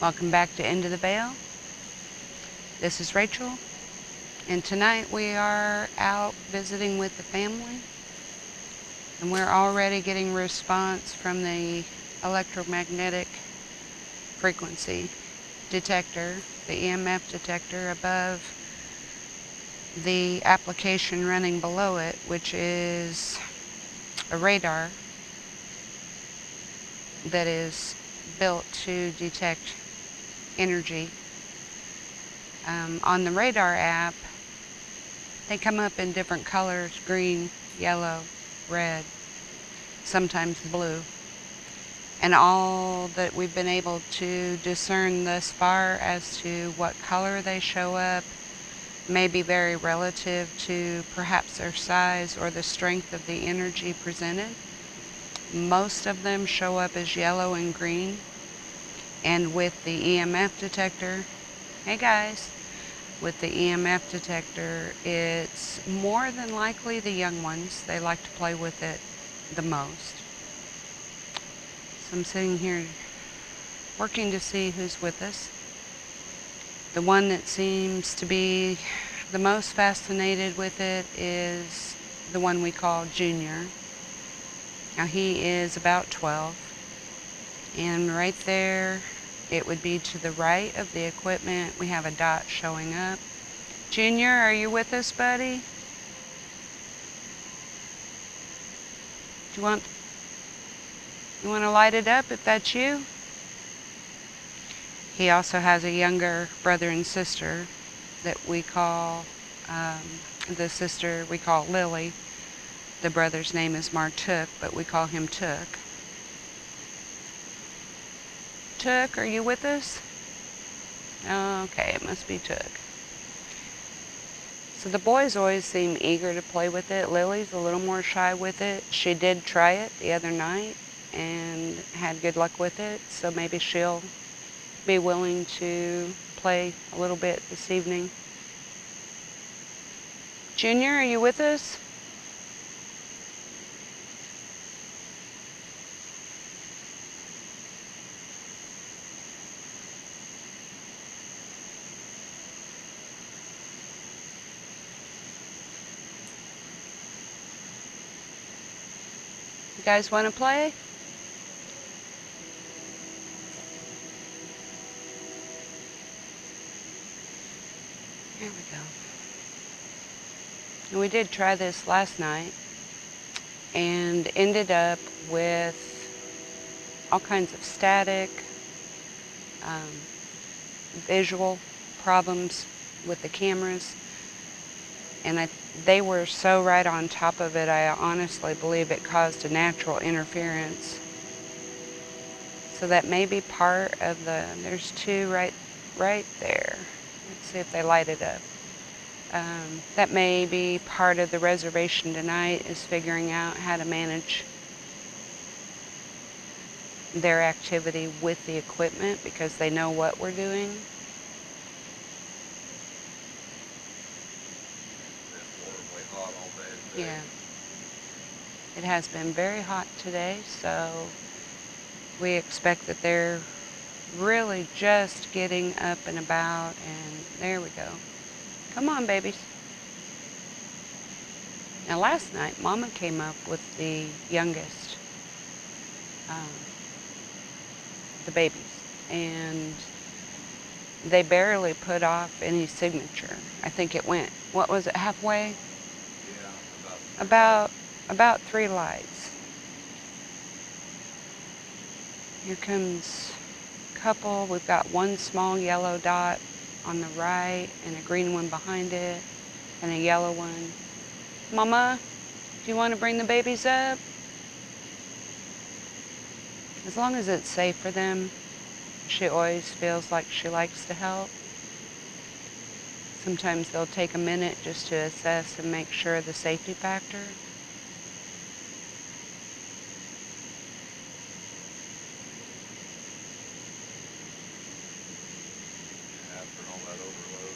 Welcome back to Into the Veil. This is Rachel, and tonight we are out visiting with the family, and we're already getting response from the electromagnetic frequency detector, the EMF detector above the application running below it, which is a radar that is built to detect energy. On the radar app, they come up in different colors: green, yellow, red, sometimes blue. And all that we've been able to discern thus far as to what color they show up may be very relative to perhaps their size or the strength of the energy presented. Most of them show up as yellow and green. And with the EMF detector, hey guys, with the EMF detector, it's more than likely the young ones. They like to play with it the most. So I'm sitting here working to see who's with us. The one that seems to be the most fascinated with it is the one we call Junior. Now he is about 12, and right there, it would be to the right of the equipment. We have a dot showing up. Junior, are you with us, buddy? Do you want to light it up if that's you? He also has a younger brother and sister that we call, the sister we call Lily. The brother's name is Martuk, but we call him Took. Took, are you with us? Okay, it must be Took. So the boys always seem eager to play with it. Lily's a little more shy with it. She did try it the other night and had good luck with it, so maybe she'll be willing to play a little bit this evening. Junior, are you with us? You guys want to play? Here we go. And we did try this last night and ended up with all kinds of static, visual problems with the cameras. And they were so right on top of it, I honestly believe it caused a natural interference. So that may be part of there's two right there. Let's see if they light it up. That may be part of the reservation tonight, is figuring out how to manage their activity with the equipment because they know what we're doing. Yeah. It has been very hot today, so we expect that they're really just getting up and about, and there we go. Come on, babies. Now last night, Mama came up with the youngest, the babies, and they barely put off any signature. I think it went, what was it, halfway? Yeah, about 3 lights. Here comes a couple. We've got one small yellow dot on the right and a green one behind it and a yellow one. Mama, do you want to bring the babies up? As long as it's safe for them, she always feels like she likes to help. Sometimes they'll take a minute just to assess and make sure of the safety factor. After all that overload,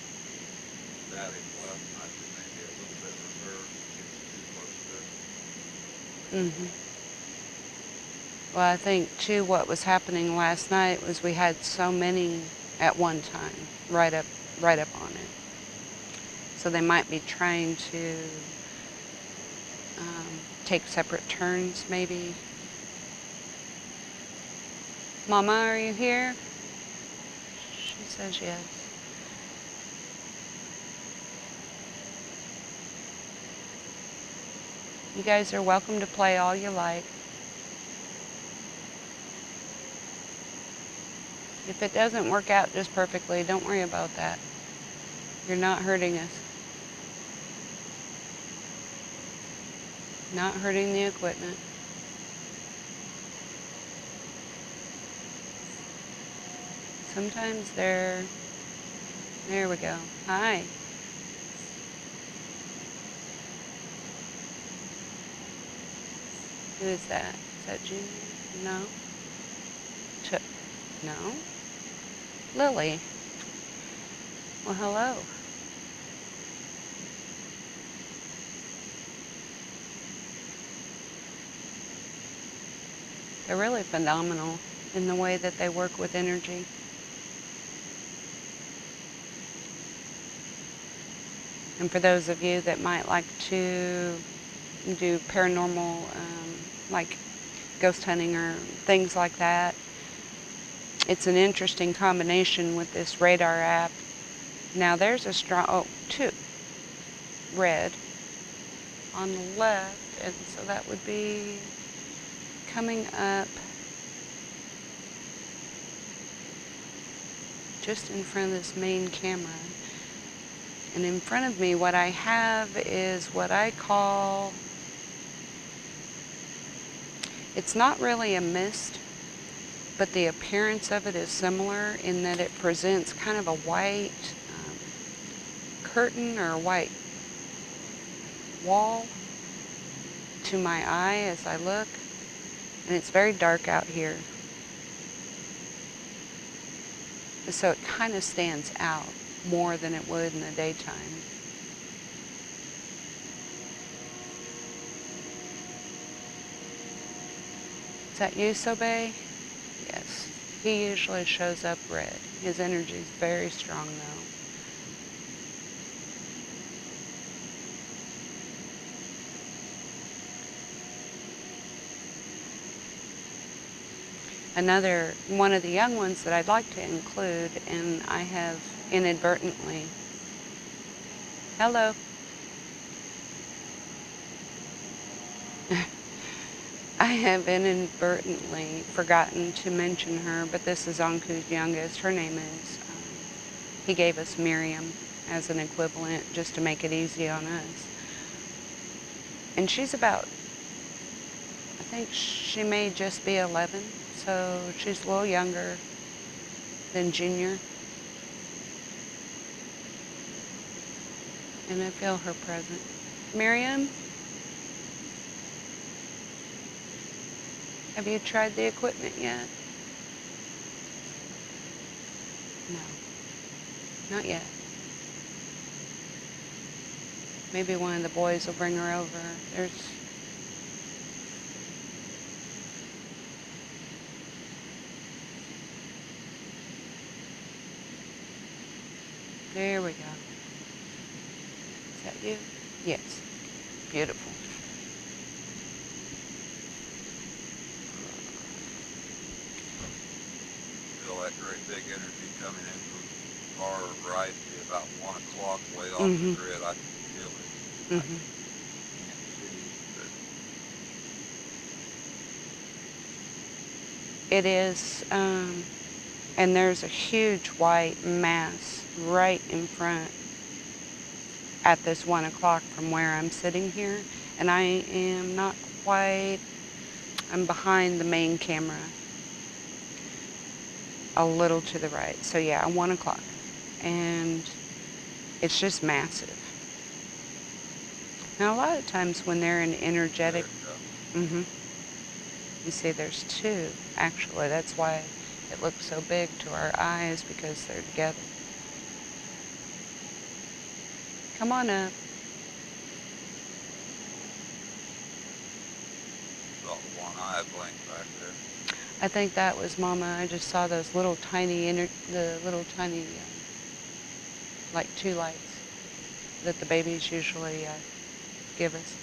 static last night, there may be a little bit reserved, gets too close to it. Mm-hmm. Well, I think too what was happening last night was we had so many at one time, right up on it. So they might be trying to take separate turns, maybe. Mama, are you here? She says yes. You guys are welcome to play all you like. If it doesn't work out just perfectly, don't worry about that. You're not hurting us. Not hurting the equipment. Sometimes there we go. Hi. Who is that? Is that Junior? No. No. Lily. Well, hello. They're really phenomenal in the way that they work with energy. And for those of you that might like to do paranormal, like ghost hunting or things like that, it's an interesting combination with this radar app. Now there's a strong, two, red on the left, and so that would be coming up just in front of this main camera. And in front of me, what I have is what I call, it's not really a mist, but the appearance of it is similar in that it presents kind of a white curtain or a white wall to my eye as I look. And it's very dark out here. So it kind of stands out more than it would in the daytime. Is that you, Sobe? Yes. He usually shows up red. His energy is very strong, though. Another one of the young ones that I'd like to include, and I have inadvertently, hello. I have inadvertently forgotten to mention her, but this is Anku's youngest. Her name is, he gave us Miriam as an equivalent just to make it easy on us. And she's about, I think she may just be 11, so she's a little younger than Junior. And I feel her presence. Miriam? Have you tried the equipment yet? No, not yet. Maybe one of the boys will bring her over. There we go. Is that you? Yes. Beautiful. Feel that great big energy coming in from far right, about 1 o'clock, way off Mm-hmm. the grid. I can feel it. Mm-hmm. I can't see, but It is, and there's a huge white mass right in front at this 1 o'clock from where I'm sitting here. And I am not quite, I'm behind the main camera, a little to the right. So yeah, 1 o'clock. And it's just massive. Now a lot of times when they're in energetic, mm-hmm, you see there's two, actually. That's why it looks so big to our eyes, because they're together. Come on up. about 1 eye blinked back there. I think that was Mama. I just saw those little tiny, like 2 lights that the babies usually give us.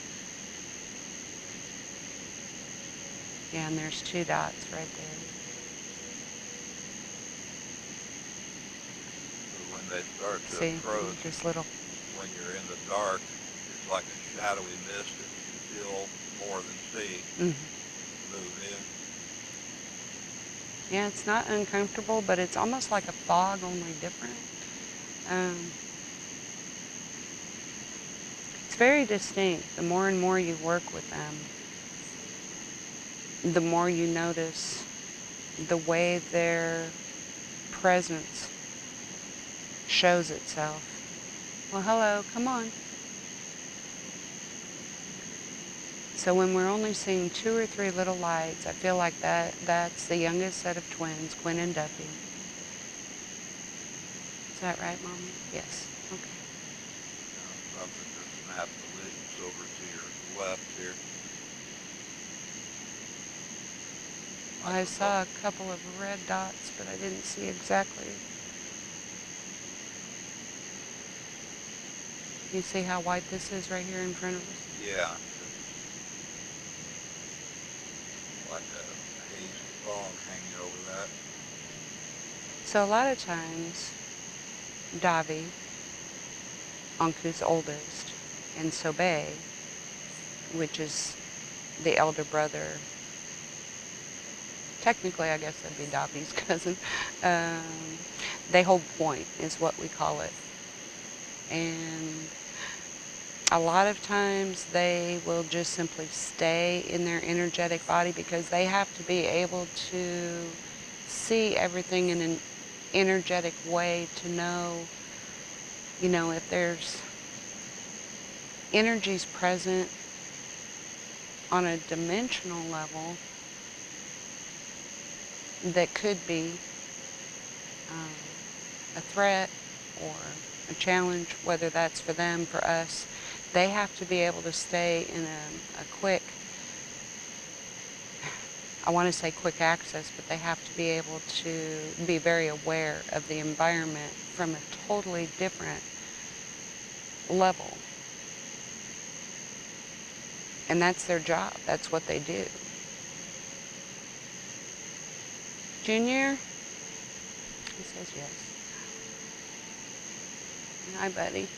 Yeah, and there's 2 dots right there. But when they start to See, approach, just little. when you're in the dark, it's like a shadowy mist that you feel more than see move in. Yeah, it's not uncomfortable, but it's almost like a fog, only different. It's very distinct. The more and more you work with them, the more you notice the way their presence shows itself. Well, hello, come on. So when we're only seeing 2 or 3 little lights, I feel like that's the youngest set of twins, Quinn and Duffy. Is that right, Mommy? Yes. Okay. Something just snapped the leaves over to your left here. I saw a couple of red dots, but I didn't see exactly. You see how white this is right here in front of us? Yeah, it's like a hazy fog hanging over that. So a lot of times, Davi, Anku's oldest, and Sobe, which is the elder brother, technically I guess that'd be Davi's cousin, they hold point is what we call it. And a lot of times they will just simply stay in their energetic body because they have to be able to see everything in an energetic way to know, if there's energies present on a dimensional level that could be a threat or a challenge, whether that's for them, for us. They have to be able to stay in a quick, I want to say quick access, but they have to be able to be very aware of the environment from a totally different level. And that's their job. That's what they do. Junior? He says yes. Hi, buddy.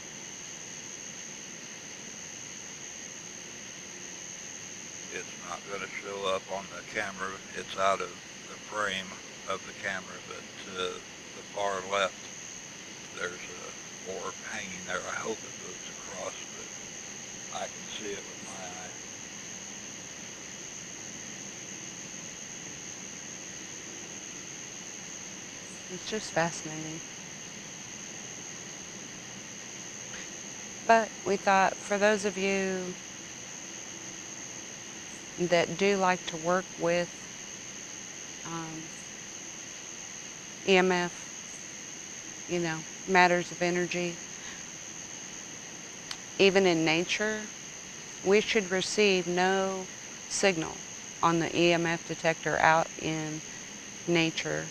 It's not going to show up on the camera. It's out of the frame of the camera, but to the far left, there's a orb hanging there. I hope it moves across, but I can see it with my eye. It's just fascinating. But we thought for those of you that do like to work with EMF, matters of energy, even in nature, we should receive no signal on the EMF detector out in nature.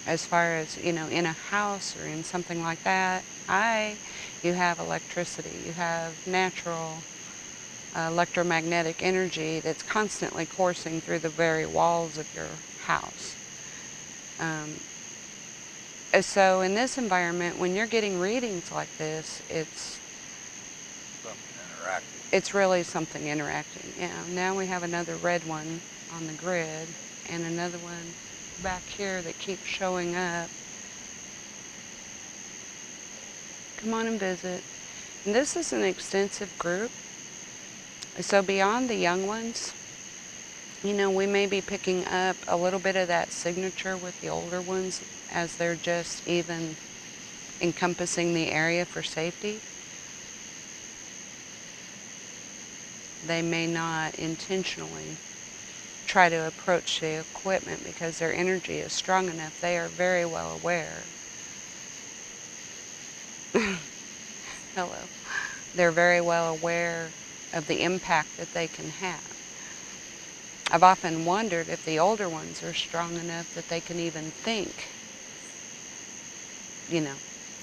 As far as, in a house or in something like that, you have electricity, you have natural electromagnetic energy that's constantly coursing through the very walls of your house. So in this environment, when you're getting readings like this, it's Something interacting. It's really something interacting. Yeah. Now we have another red one on the grid and another one back here that keeps showing up. Come on and visit. And this is an extensive group. So beyond the young ones, we may be picking up a little bit of that signature with the older ones as they're just even encompassing the area for safety. They may not intentionally try to approach the equipment because their energy is strong enough. They are very well aware. Hello. They're very well aware of the impact that they can have. I've often wondered if the older ones are strong enough that they can even think,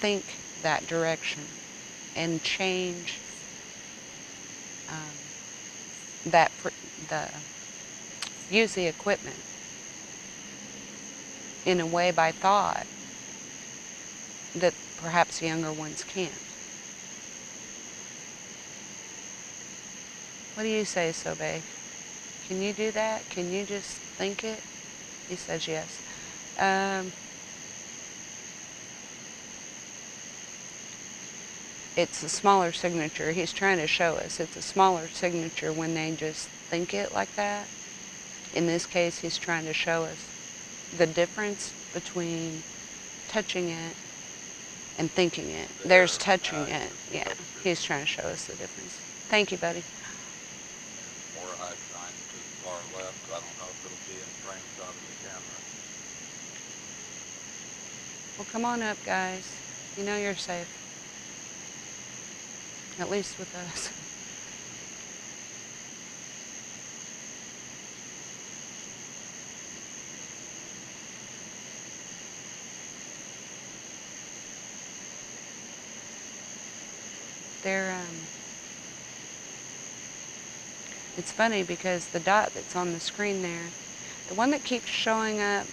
think that direction and change that the use the equipment in a way by thought that perhaps younger ones can't. What do you say, Sobe? Can you do that? Can you just think it? He says yes. It's a smaller signature. He's trying to show us it's a smaller signature when they just think it like that. In this case, he's trying to show us the difference between touching it and thinking it. There's touching it. Yeah, he's trying to show us the difference. Thank you, buddy. More I shine to the far left. I don't know if it'll be in frame shot of the camera. Well, come on up, guys. You know you're safe. At least with us. It's funny because the dot that's on the screen there, the one that keeps showing up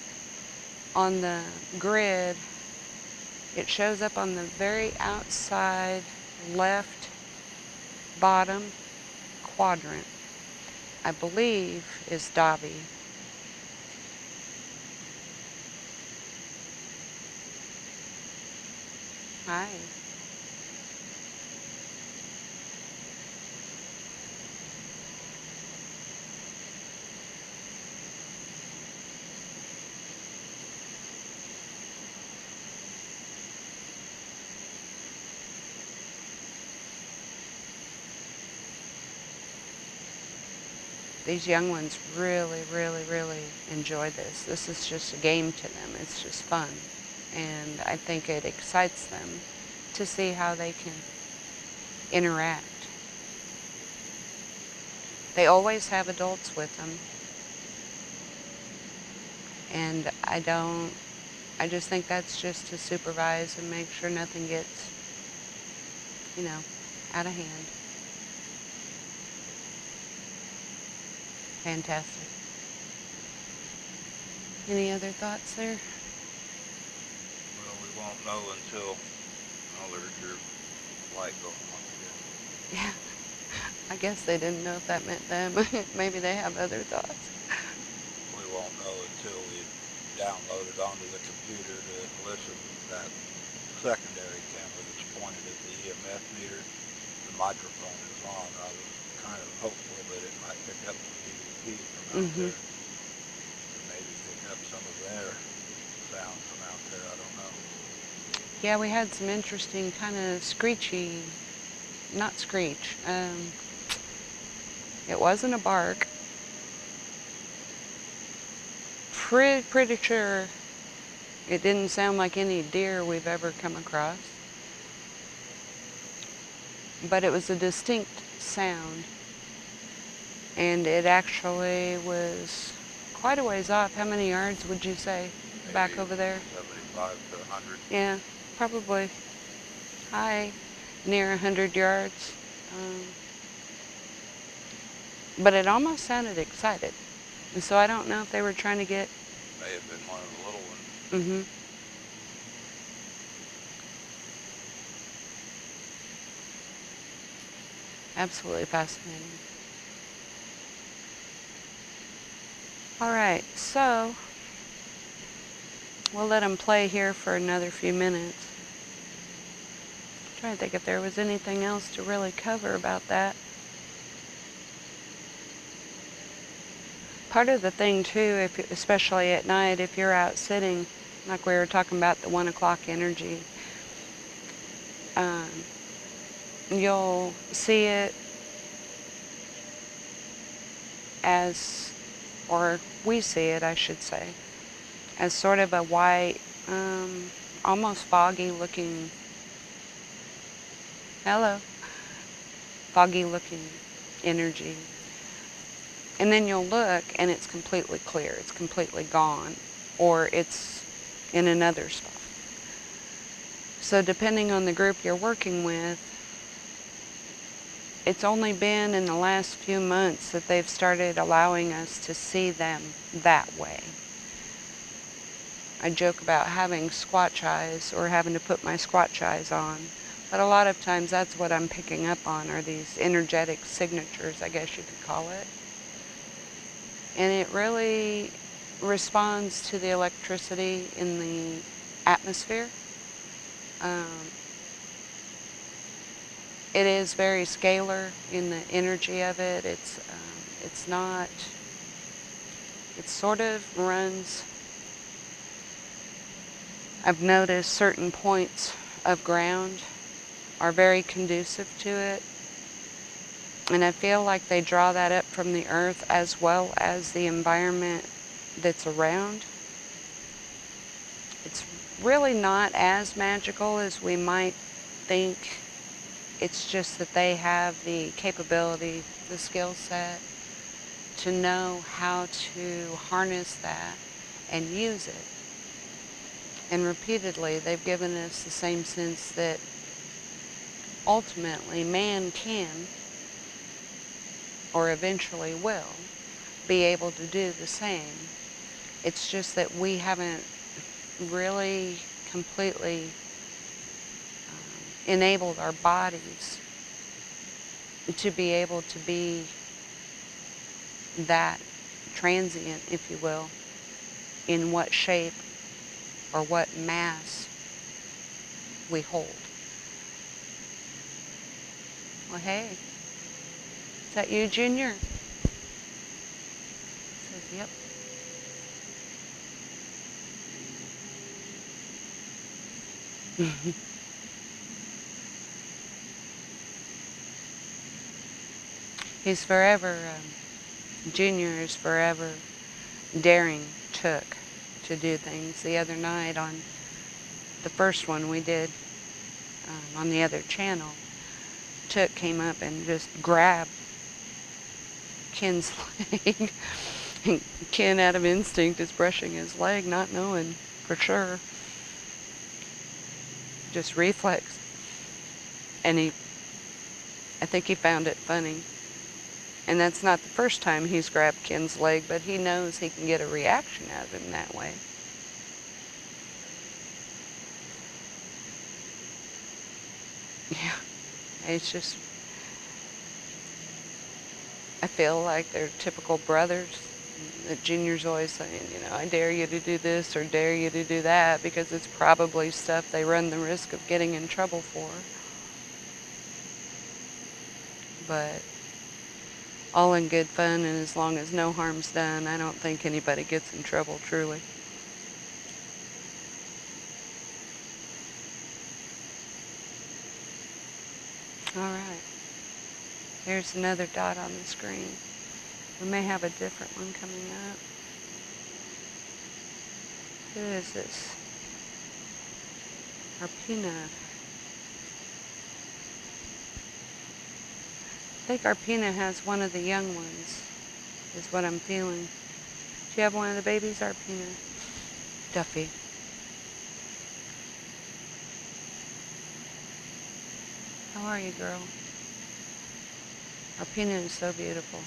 on the grid, it shows up on the very outside left bottom quadrant, I believe is Dobby. Hi. These young ones really, really, really enjoy this. This is just a game to them. It's just fun. And I think it excites them to see how they can interact. They always have adults with them. And I just think that's just to supervise and make sure nothing gets, out of hand. Fantastic. Any other thoughts there? Well, we won't know until there's your light going once again. Yeah. I guess they didn't know if that meant them. Maybe they have other thoughts. We won't know until we download it onto the computer to listen to that secondary camera that's pointed at the EMF meter. The microphone is on. I was kind of hopeful that it might pick up some EVP from out there. Or maybe pick up some of their sound from out there. I don't know. Yeah, we had some interesting kind of screechy, not screech. It wasn't a bark. Pretty sure it didn't sound like any deer we've ever come across. But it was a distinct sound. And it actually was quite a ways off. How many yards would you say? Maybe back over there? 75 to 100. Yeah, probably high, near 100 yards. But it almost sounded excited. And so I don't know if they were trying to get... May have been one of the little ones. Absolutely fascinating. All right, so we'll let them play here for another few minutes. I'm trying to think if there was anything else to really cover about that. Part of the thing too, especially at night, if you're out sitting, like we were talking about the 1 o'clock energy, you'll see it as, or we see it, I should say, as sort of a white, almost foggy looking, foggy looking energy. And then you'll look and it's completely clear. It's completely gone. Or it's in another spot. So depending on the group you're working with, it's only been in the last few months that they've started allowing us to see them that way. I joke about having squatch eyes or having to put my squatch eyes on, but a lot of times that's what I'm picking up on, are these energetic signatures, I guess you could call it. And it really responds to the electricity in the atmosphere. It is very scalar in the energy of it. It's not, it sort of runs, I've noticed certain points of ground are very conducive to it. And I feel like they draw that up from the earth as well as the environment that's around. It's really not as magical as we might think. It's just that they have the capability, the skill set to know how to harness that and use it. And repeatedly, they've given us the same sense that ultimately man can, or eventually will, be able to do the same. It's just that we haven't really completely enabled our bodies to be able to be that transient, if you will, in what shape or what mass we hold. Well, hey, is that you, Junior? Says, yep. He's forever, Junior is forever daring Took to do things. The other night on the first one we did on the other channel, Took came up and just grabbed Ken's leg. And Ken, out of instinct, is brushing his leg, not knowing for sure. Just reflex. And I think he found it funny. And that's not the first time he's grabbed Ken's leg, but he knows he can get a reaction out of him that way. Yeah, it's just, I feel like they're typical brothers. That Junior's always saying, I dare you to do this or dare you to do that, because it's probably stuff they run the risk of getting in trouble for. But all in good fun, and as long as no harm's done, I don't think anybody gets in trouble, truly. All right. Here's another dot on the screen. We may have a different one coming up. Who is this? Arpina. I think Arpina has one of the young ones, is what I'm feeling. Do you have one of the babies, Arpina? Duffy. How are you, girl? Arpina is so beautiful.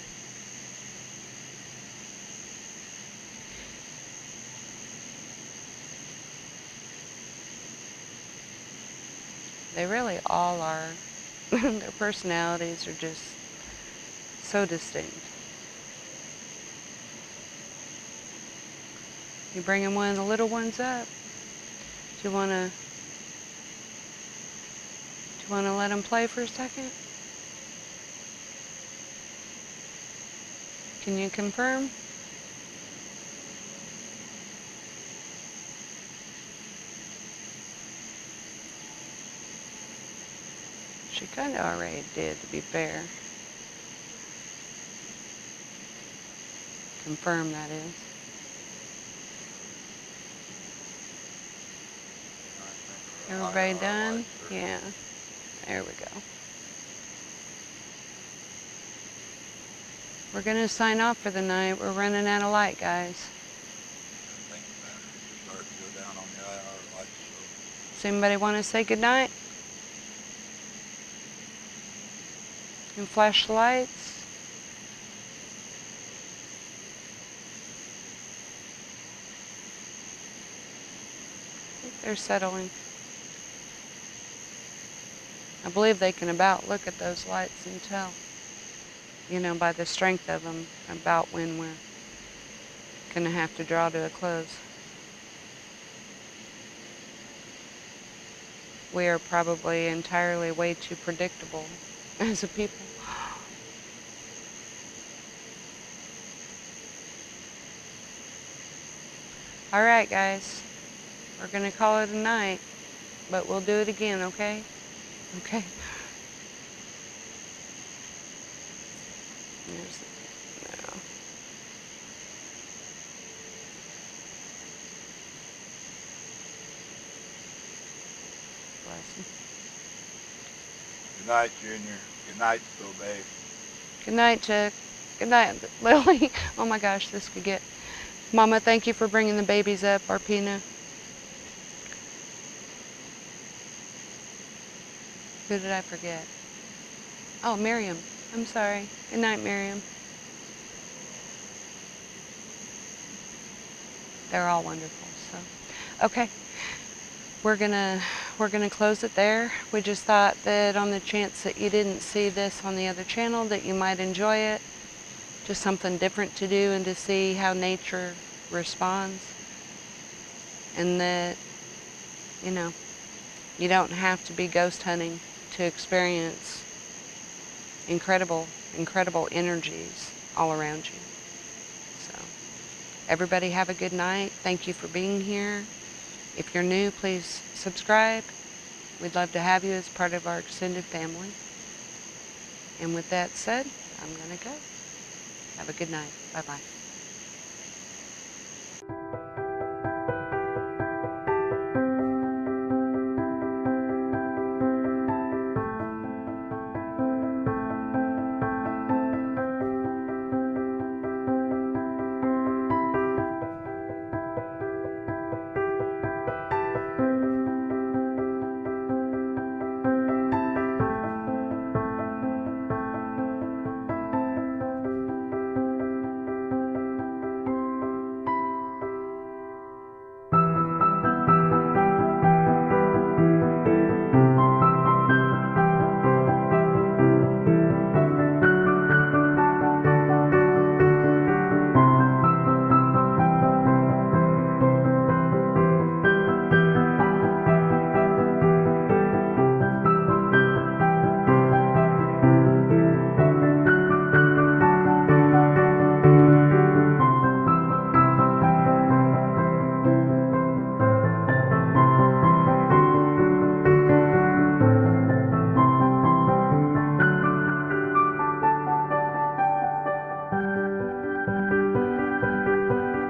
They really all are. Their personalities are just so distinct. You bringing one of the little ones up? Do you want to let him play for a second? Can you confirm? She kind of already did, to be fair. Confirm, that is. Everybody done? Yeah. There we go. we're going to sign off for the night. We're running out of light, guys. I think batteries are starting to go down on the IR lights, so Does anybody want to say goodnight? And flash the lights? I think they're settling. I believe they can about look at those lights and tell, you know, by the strength of them, about when we're going to have to draw to a close. We are probably entirely way too predictable as a people. All right, guys. We're going to call it a night, but we'll do it again, okay? Okay. There's no. Bless him. good night, Junior. Good night, Bill Bay. Good night, Chuck. Good night, Lily. Oh my gosh, this could get. Mama, thank you for bringing the babies up, Arpina. Who did I forget? Oh, Miriam. I'm sorry. Good night, Miriam. They're all wonderful. So, okay, we're gonna close it there. We just thought that on the chance that you didn't see this on the other channel, that you might enjoy it. Just something different to do and to see how nature responds, and that, you know, you don't have to be ghost hunting to experience incredible energies all around you. So, everybody have a good night. Thank you for being here. If you're new, please subscribe. We'd love to have you as part of our extended family. And with that said, I'm going to go. Have a good night. Bye-bye.